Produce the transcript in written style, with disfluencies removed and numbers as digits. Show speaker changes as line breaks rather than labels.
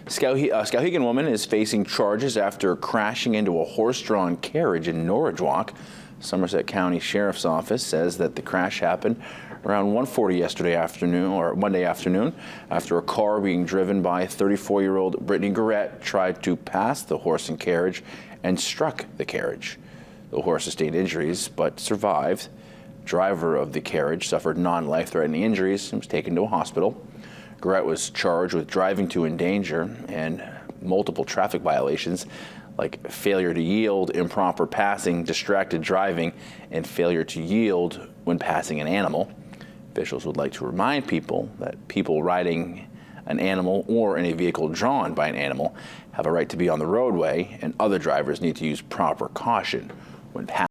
Skowhegan woman is facing charges after crashing into a horse-drawn carriage in Norridgewock. Somerset County Sheriff's Office says that the crash happened around 1:40 yesterday afternoon, or Monday afternoon, after a car being driven by 34-year-old Brittany Garrett tried to pass the horse and carriage and struck the carriage. The horse sustained injuries but survived. Driver of the carriage suffered non-life-threatening injuries and was taken to a hospital. Garrett was charged with driving to endanger and multiple traffic violations like failure to yield, improper passing, distracted driving, and failure to yield when passing an animal. Officials would like to remind people that people riding an animal or in a vehicle drawn by an animal have a right to be on the roadway, and other drivers need to use proper caution when passing.